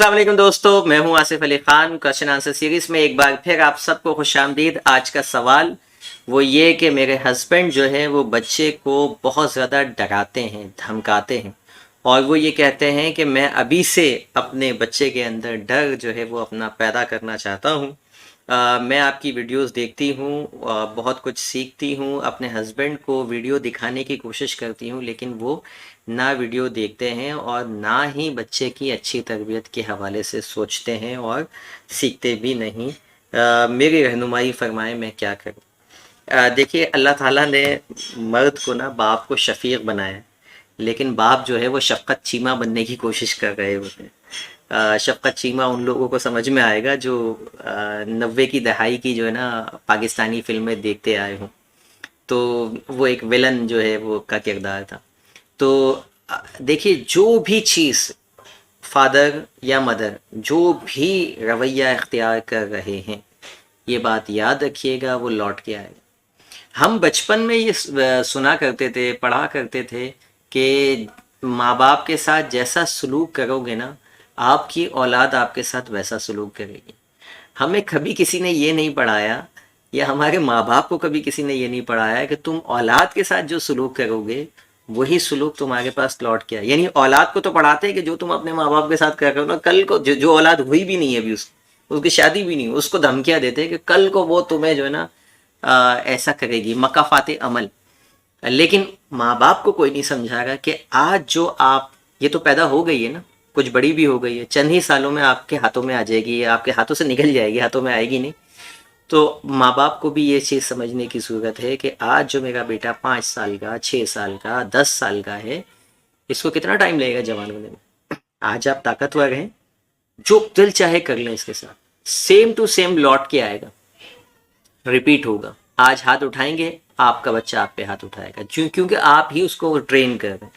अस्सलाम वालेकुम दोस्तों, मैं हूं Asif Ali Khan. Question answer series में एक बार फिर आप सबको खुशामदीद। आज का सवाल वो ये कि मेरे हस्बैंड जो है वो बच्चे को बहुत ज़्यादा डराते हैं, धमकाते हैं, और वो ये कहते हैं कि मैं अभी से अपने बच्चे के अंदर डर जो है वो अपना पैदा करना चाहता हूँ। मैं आपकी वीडियोस देखती हूँ, बहुत कुछ सीखती हूँ, अपने हस्बैंड को वीडियो दिखाने की कोशिश करती हूँ, लेकिन वो ना वीडियो देखते हैं और ना ही बच्चे की अच्छी तरबियत के हवाले से सोचते हैं और सीखते भी नहीं। मेरी रहनुमाई फरमाएं, मैं क्या करूँ। देखिए, अल्लाह ताला ने मर्द को ना बाप को शफीक बनाया है, लेकिन बाप जो है वो शफ़क़त चीमा बनने की कोशिश कर रहे होते हैं। शफ़क़त चीमा उन लोगों को समझ में आएगा जो 90 की दहाई की जो है ना पाकिस्तानी फिल्में देखते आए हों। तो वो एक विलन जो है वो का किरदार था। तो देखिए, जो भी चीज़ फादर या मदर जो भी रवैया इख्तियार कर रहे हैं, ये बात याद रखिएगा, वो लौट के आएगा। हम बचपन में ये सुना करते थे, पढ़ा करते थे कि माँ बाप के साथ जैसा सलूक करोगे ना, आपकी औलाद आपके साथ वैसा सलूक करेगी। हमें कभी किसी ने ये नहीं पढ़ाया, या हमारे माँ बाप को कभी किसी ने ये नहीं पढ़ाया कि तुम औलाद के साथ जो सलूक करोगे वही सलूक तुम्हारे पास लौट के आए। यानी औलाद को तो पढ़ाते हैं कि जो तुम अपने माँ बाप के साथ कर रहे हो ना, कल को जो औलाद हुई भी नहीं है अभी, उसकी शादी भी नहीं, उसको धमकियाँ देते हैं कि कल को वो तुम्हें जो है ना ऐसा करेगी, मकाफाते अमल। लेकिन माँ बाप को कोई नहीं समझा रहा कि आज जो आप, ये तो पैदा हो गई है ना, कुछ बड़ी भी हो गई है, चंद ही सालों में आपके हाथों में आ जाएगी, आपके हाथों से निकल जाएगी, हाथों में आएगी नहीं। तो माँ बाप को भी ये चीज़ समझने की ज़रूरत है कि आज जो मेरा बेटा 5 साल का, 6 साल का, 10 साल का है, इसको कितना टाइम लगेगा जवान होने में। आज आप ताकतवर हैं, जो दिल चाहे कर लें इसके साथ, सेम टू सेम लौट के आएगा, रिपीट होगा। आज हाथ उठाएंगे, आपका बच्चा आप पे हाथ उठाएगा, क्योंकि आप ही उसको ट्रेन कर रहे हैं।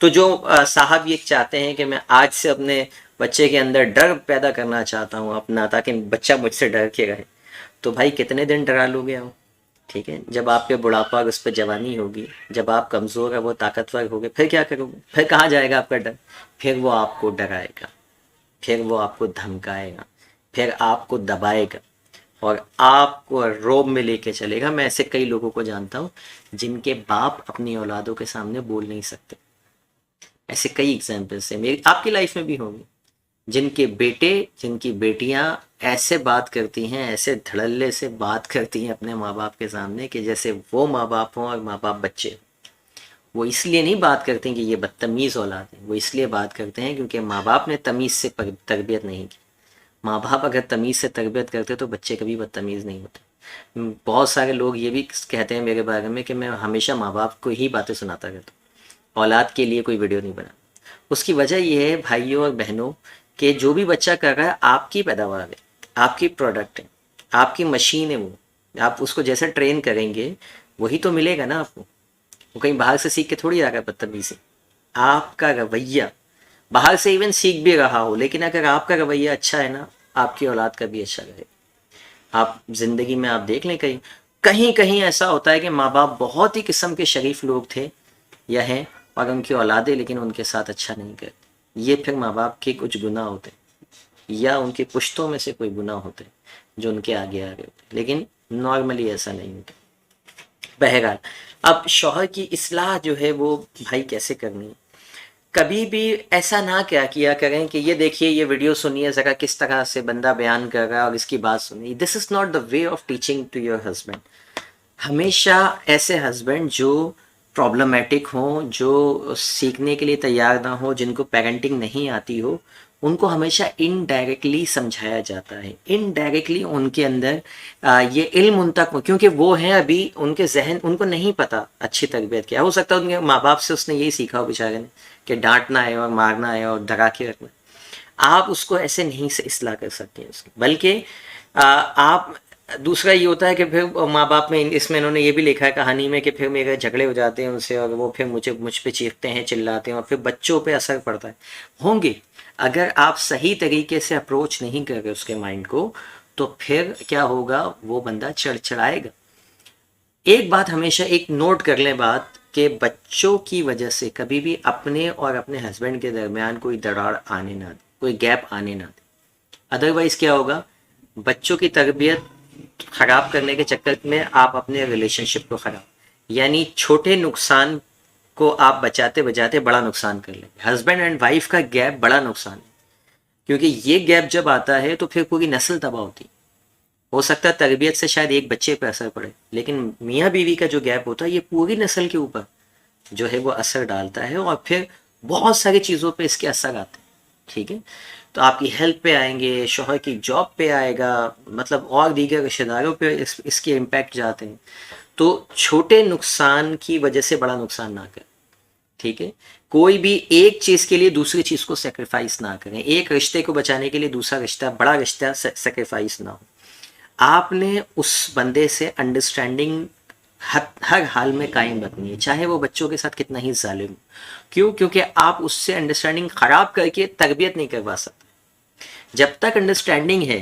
तो जो साहब ये चाहते हैं कि मैं आज से अपने बच्चे के अंदर डर पैदा करना चाहता हूँ अपना, ताकि बच्चा मुझसे डर के रहे, तो भाई कितने दिन डरा लोगे आप। ठीक है, जब आप पे बुढ़ापा और उस पर जवानी होगी, जब आप कमज़ोर है वो ताकतवर होगे, फिर क्या करोगे, फिर कहाँ जाएगा आपका डर। फिर वो आपको डराएगा, फिर वो आपको धमकाएगा, फिर आपको दबाएगा और आपको रोब में लेके चलेगा। मैं ऐसे कई लोगों को जानता हूँ जिनके बाप अपनी औलादों के सामने बोल नहीं सकते। ऐसे कई एग्जाम्पल्स हैं, मेरी आपकी लाइफ में भी होंगे, जिनके बेटे, जिनकी बेटियां ऐसे बात करती हैं, ऐसे धड़ल्ले से बात करती हैं अपने माँ बाप के सामने कि जैसे वो माँ बाप हों और माँ बाप बच्चे। वो इसलिए नहीं बात करते हैं कि ये बदतमीज़ औलाद है, वो इसलिए बात करते हैं क्योंकि माँ बाप ने तमीज़ से तरबियत नहीं की। माँ बाप अगर तमीज़ से तरबियत करते तो बच्चे कभी बदतमीज़ नहीं होते। बहुत सारे लोग ये भी कहते हैं मेरे बारे में कि मैं हमेशा माँ बाप को ही बातें सुनाता रहता हूँ, औलाद के लिए कोई वीडियो नहीं बना। उसकी वजह यह है भाइयों और बहनों कि जो भी बच्चा कर रहा है आपकी पैदावार है, आपकी प्रोडक्ट है, आपकी मशीन है। वो आप उसको जैसे ट्रेन करेंगे वही तो मिलेगा ना आपको। वो कहीं बाहर से सीख के थोड़ी आ रहा है बदतमीजी। आपका रवैया, बाहर से इवन सीख भी रहा हो, लेकिन अगर आपका रवैया अच्छा है ना, आपकी औलाद का भी अच्छा रहेगा। आप ज़िंदगी में आप देख लें, कहीं कहीं कहीं ऐसा होता है कि माँ बाप बहुत ही किस्म के शरीफ लोग थे या हैं, और उनकी औलादें लेकिन उनके साथ अच्छा नहीं करती। ये फिर माँ बाप के कुछ गुनाह होते या उनके पुश्तों में से कोई गुनाह होते जो उनके आगे आ रहे होते, लेकिन नॉर्मली ऐसा नहीं होता। बहरहाल, अब शौहर की इस्लाह जो है वो भाई कैसे करनी है। कभी भी ऐसा ना क्या किया करें कि ये देखिए, ये वीडियो सुनिए ज़रा किस तरह से बंदा बयान कर रहा है और इसकी बात सुनिए। This is not the way of teaching to your husband. हमेशा ऐसे हस्बैंड जो प्रॉब्लमेटिक हों, जो सीखने के लिए तैयार ना हो, जिनको पेरेंटिंग नहीं आती हो, उनको हमेशा इनडायरेक्टली समझाया जाता है। इनडायरेक्टली उनके अंदर ये इल्म उन तक, क्योंकि वो हैं अभी, उनके जहन, उनको नहीं पता अच्छी तरबियत क्या हो सकता है। उनके माँ बाप से उसने यही सीखा हो बेचारे ने कि डांटना है और मारना है और डरा के रखना। आप उसको ऐसे नहीं से इस्लाह कर सकते हैं उसकी, बल्कि आप, दूसरा ये होता है कि फिर माँ बाप में, इसमें इन्होंने ये भी लिखा है कहानी में कि फिर मेरे झगड़े हो जाते हैं उनसे और वो फिर मुझ पे चीखते हैं, चिल्लाते हैं, और फिर बच्चों पे असर पड़ता है। होंगे, अगर आप सही तरीके से अप्रोच नहीं कर रहे उसके माइंड को, तो फिर क्या होगा, वो बंदा चिड़चिड़ाएगा। एक बात हमेशा एक नोट कर लें बात, कि बच्चों की वजह से कभी भी अपने और अपने हस्बैंड के दरमियान कोई दरार आने ना दे। कोई गैप आने ना दें। अदरवाइज़ क्या होगा, बच्चों की तरबियत ख़राब करने के चक्कर में आप अपने रिलेशनशिप को ख़राब, यानी छोटे नुकसान को आप बचाते बचाते बड़ा नुकसान कर लेंगे। हस्बैंड एंड वाइफ का गैप बड़ा नुकसान है, क्योंकि ये गैप जब आता है तो फिर पूरी नस्ल तबाह होती है। हो सकता है तरबियत से शायद एक बच्चे पर असर पड़े, लेकिन मियाँ बीवी का जो गैप होता है ये पूरी नस्ल के ऊपर जो है वो असर डालता है, और फिर बहुत सारी चीज़ों पे इसके असर आते हैं। ठीक है, तो आपकी हेल्थ पे आएंगे, शौहर की जॉब पे आएगा, मतलब और दीगर रिश्तेदारों पे इसके इम्पैक्ट जाते हैं। तो छोटे नुकसान की वजह से बड़ा नुकसान ना करें। ठीक है, कोई भी एक चीज़ के लिए दूसरी चीज़ को सेक्रीफाइस ना करें, एक रिश्ते को बचाने के लिए दूसरा रिश्ता, बड़ा रिश्ता सेक्रीफाइस ना हो। आपने उस बंदे से अंडरस्टैंडिंग हर हाल में कायम रखनी है, चाहे वो बच्चों के साथ कितना ही जालिम हो। क्यों? क्योंकि आप उससे अंडरस्टैंडिंग खराब करके तरबियत नहीं करवा सकते। जब तक अंडरस्टैंडिंग है,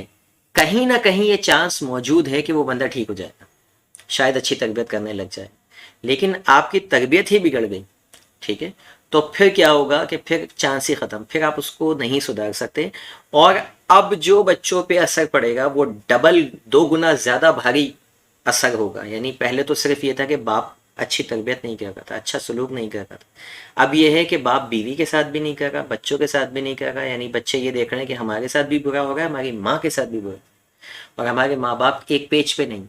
कहीं ना कहीं ये चांस मौजूद है कि वो बंदा ठीक हो जाएगा, शायद अच्छी तरबियत करने लग जाए। लेकिन आपकी तरबियत ही बिगड़ गई, ठीक है, तो फिर क्या होगा कि फिर चांस ही ख़त्म, फिर आप उसको नहीं सुधार सकते। और अब जो बच्चों पे असर पड़ेगा वो डबल, 2 गुना ज़्यादा भारी असर होगा। यानी पहले तो सिर्फ ये था कि बाप अच्छी तरबियत नहीं कर रहा था, अच्छा सलूक नहीं कर रहा था। अब ये है कि बाप बीवी के साथ भी नहीं कर रहा, बच्चों के साथ भी नहीं कर रहा। यानी बच्चे ये देख रहे हैं कि हमारे साथ भी बुरा हो रहा है, हमारी माँ के साथ भी बुरा, और हमारे माँ बाप एक पेज पे नहीं।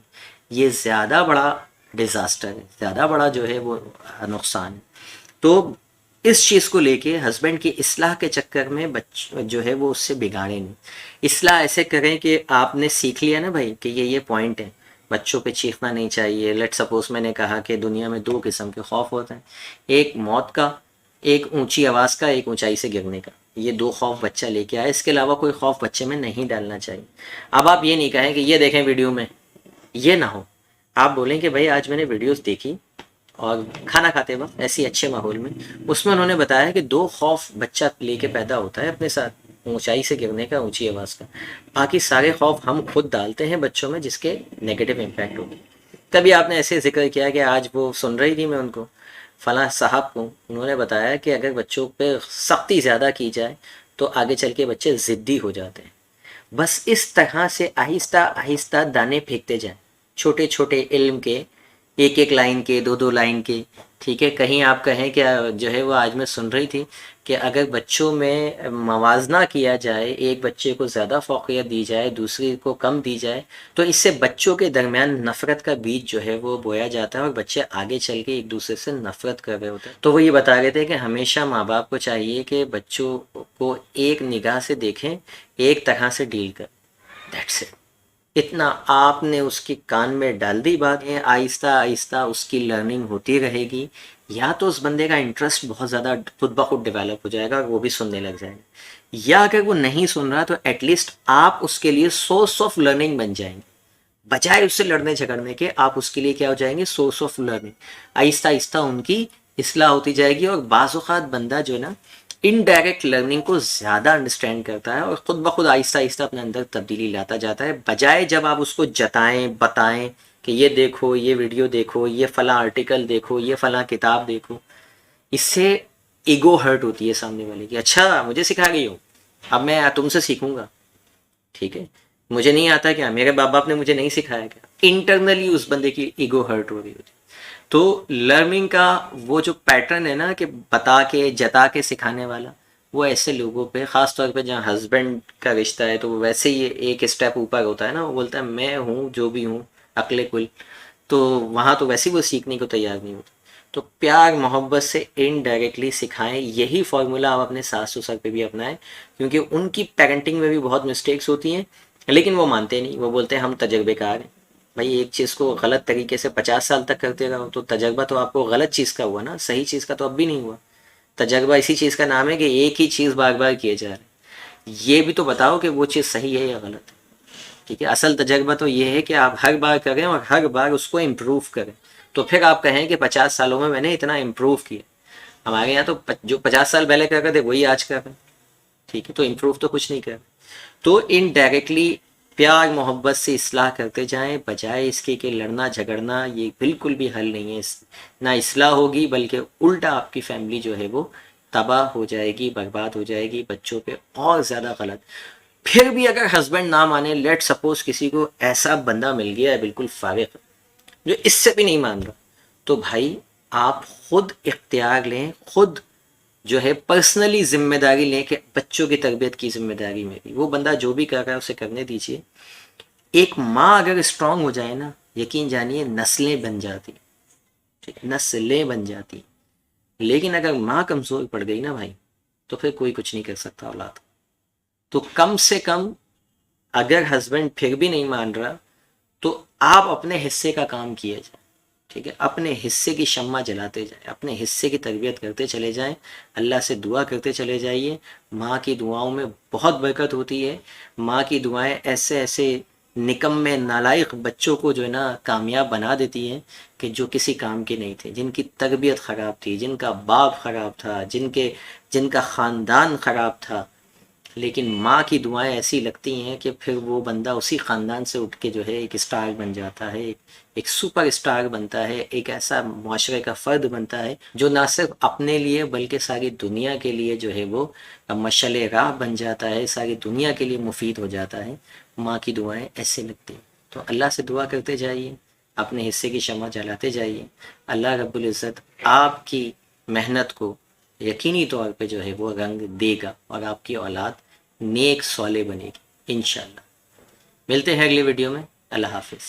ये ज़्यादा बड़ा डिज़ास्टर है, ज़्यादा बड़ा जो है वो नुकसान है। तो इस चीज़ को लेके हस्बैंड की इस्लाह के चक्कर में जो है वो उससे बिगाड़े नहीं। इस्लाह ऐसे करें कि आपने सीख लिया ना भाई कि ये पॉइंट है, बच्चों पे चीखना नहीं चाहिए। लेट सपोज मैंने कहा कि दुनिया में 2 किस्म के खौफ होते हैं, एक मौत का, एक ऊंची आवाज़ का, एक ऊंचाई से गिरने का। ये 2 खौफ बच्चा लेके आए, इसके अलावा कोई खौफ बच्चे में नहीं डालना चाहिए। अब आप ये नहीं कहें कि ये देखें वीडियो में, ये ना हो। आप बोलें कि भाई आज मैंने वीडियोस देखी और खाना खाते वक्त ऐसी अच्छे माहौल में, उसमें उन्होंने बताया कि 2 खौफ बच्चा लेके पैदा होता है अपने साथ, ऊंचाई से गिरने का, ऊंची आवाज़ का। बाकी सारे खौफ हम खुद डालते हैं बच्चों में, जिसके नेगेटिव इम्पैक्ट होगी। कभी आपने ऐसे जिक्र किया कि आज वो सुन रही थी मैं उनको, फलां साहब को, उन्होंने बताया कि अगर बच्चों पे सख्ती ज़्यादा की जाए तो आगे चल के बच्चे ज़िद्दी हो जाते हैं। बस इस तरह से आहिस्ता आहिस्ता दाने फेंकते जाएं, छोटे छोटे इल्म के, एक एक लाइन के, 2 लाइन के। ठीक है, कहीं आप कहें कि जो है वो आज मैं सुन रही थी कि अगर बच्चों में मवाजना किया जाए, एक बच्चे को ज़्यादा फ़ौक़ियत दी जाए, दूसरे को कम दी जाए, तो इससे बच्चों के दरमियान नफ़रत का बीज जो है वो बोया जाता है और बच्चे आगे चल के एक दूसरे से नफ़रत कर रहे होते हैं। तो वो ये बता रहे थे कि हमेशा माँ बाप को चाहिए कि बच्चों को एक निगाह से देखें, एक तरह से डील कर, दैट्स इट। इतना आपने उसके कान में डाल दी बात है, आहिस्ता आहिस्ता उसकी लर्निंग होती रहेगी। या तो उस बंदे का इंटरेस्ट बहुत ज़्यादा खुद ब खुद डेवलप हो जाएगा, वो भी सुनने लग जाएगा, या अगर वो नहीं सुन रहा तो एटलीस्ट आप उसके लिए सोर्स ऑफ लर्निंग बन जाएंगे। बजाय उससे लड़ने झगड़ने के, आप उसके लिए क्या हो जाएंगे, source of learning. Aahista Aahista उनकी इस्लाह होती जाएगी, और बाज़-औक़ात बंदा जो है ना इनडायरेक्ट लर्निंग को ज़्यादा अंडरस्टैंड करता है और ख़ुद ब खुद आहिस्ता आहिस्ता अपने अंदर तब्दीली लाता जाता है, बजाय जब आप उसको जताएं, बताएं कि ये देखो, ये वीडियो देखो, ये फ़लाँ आर्टिकल देखो, ये फ़लाँ किताब देखो। इससे ईगो हर्ट होती है सामने वाले की, अच्छा मुझे सिखा गई हो, अब मैं तुमसे सीखूंगा। ठीक है, मुझे नहीं आता क्या, मेरे बाप बाप ने मुझे नहीं सिखाया क्या, इंटरनली उस बंदे की ईगो हर्ट हो रही होती। तो लर्निंग का वो जो पैटर्न है ना कि बता के, जता के सिखाने वाला, वो ऐसे लोगों पे, ख़ास तौर पे जहाँ हस्बैंड का रिश्ता है, तो वैसे ही एक स्टेप ऊपर होता है ना, वो बोलता है मैं हूँ जो भी हूँ, अक्ले कुल। तो वहाँ तो वैसे ही वो सीखने को तैयार नहीं होता। तो प्यार मोहब्बत से इनडायरेक्टली सिखाएं, यही फार्मूला आप अपने सास ससुर पे भी अपनाएं, क्योंकि उनकी पेरेंटिंग में भी बहुत मिस्टेक्स होती हैं, लेकिन वो मानते नहीं, वो बोलते हैं हम तजर्बेकार हैं। भाई एक चीज़ को गलत तरीके से 50 साल तक करते रहो तो तजर्बा तो आपको गलत चीज़ का हुआ ना, सही चीज़ का तो अब भी नहीं हुआ। तजर्बा इसी चीज़ का नाम है कि एक ही चीज़ बार बार किए जा रहे हैं। ये भी तो बताओ कि वो चीज़ सही है या गलत है। ठीक है, असल तजर्बा तो ये है कि आप हर बार करें और हर बार उसको इम्प्रूव करें, तो फिर आप कहें कि 50 सालों में मैंने इतना इम्प्रूव किया। हमारे यहाँ तो जो 50 साल पहले कर रहे थे वही आज कर रहे हैं। ठीक है, तो इम्प्रूव तो कुछ नहीं कर। तो इनडायरेक्टली प्यार मोहब्बत से इस्लाह करते जाएं, बजाय इसके कि लड़ना झगड़ना, ये बिल्कुल भी हल नहीं है। ना इस्लाह होगी बल्कि उल्टा आपकी फैमिली जो है वो تباہ ہو جائے گی، برباد ہو جائے گی، بچوں پہ اور زیادہ غلط۔ پھر بھی اگر ہسبینڈ نہ مانے، لیٹ سپوز کسی کو ایسا بندہ مل گیا ہے بالکل فارغ جو اس سے بھی نہیں مان رہا، تو بھائی آپ خود اختیار لیں، خود جو ہے پرسنلی ذمہ داری لیں کہ بچوں کی تربیت کی ذمہ داری میری۔ وہ بندہ جو بھی کر رہا ہے اسے کرنے دیجیے۔ ایک ماں اگر اسٹرانگ ہو جائے نا، یقین جانیے نسلیں بن جاتی، ٹھیک، نسلیں بن جاتی۔ لیکن اگر ماں کمزور پڑ گئی نا بھائی، تو پھر کوئی کچھ نہیں کر سکتا اولاد۔ تو کم سے کم اگر ہسبینڈ پھر بھی نہیں مان رہا تو آپ اپنے حصے کا کام کیے جائیں، ٹھیک ہے، اپنے حصے کی شمع جلاتے جائیں، اپنے حصے کی تربیت کرتے چلے جائیں، اللہ سے دعا کرتے چلے جائیے۔ ماں کی دعاؤں میں بہت برکت ہوتی ہے۔ ماں کی دعائیں ایسے ایسے نکمے نالائق بچوں کو جو ہے نا کامیاب بنا دیتی ہیں کہ جو کسی کام کے نہیں تھے، جن کی تربیت خراب تھی، جن کا باپ خراب تھا، جن کا خاندان خراب تھا، لیکن ماں کی دعائیں ایسی لگتی ہیں کہ پھر وہ بندہ اسی خاندان سے اٹھ کے جو ہے ایک اسٹار بن جاتا ہے، ایک سپر اسٹار بنتا ہے، ایک ایسا معاشرے کا فرد بنتا ہے جو نہ صرف اپنے لیے بلکہ ساری دنیا کے لیے جو ہے وہ مشعل راہ بن جاتا ہے، ساری دنیا کے لیے مفید ہو جاتا ہے۔ ماں کی دعائیں ایسے لگتی ہیں۔ تو اللہ سے دعا کرتے جائیے، اپنے حصے کی شمع جلاتے جائیے، اللہ رب العزت آپ کی محنت کو یقینی طور پہ جو ہے وہ رنگ دے گا، اور آپ کی اولاد نیک صالح بنے گی انشاءاللہ۔ ملتے ہیں اگلی ویڈیو میں۔ اللہ حافظ۔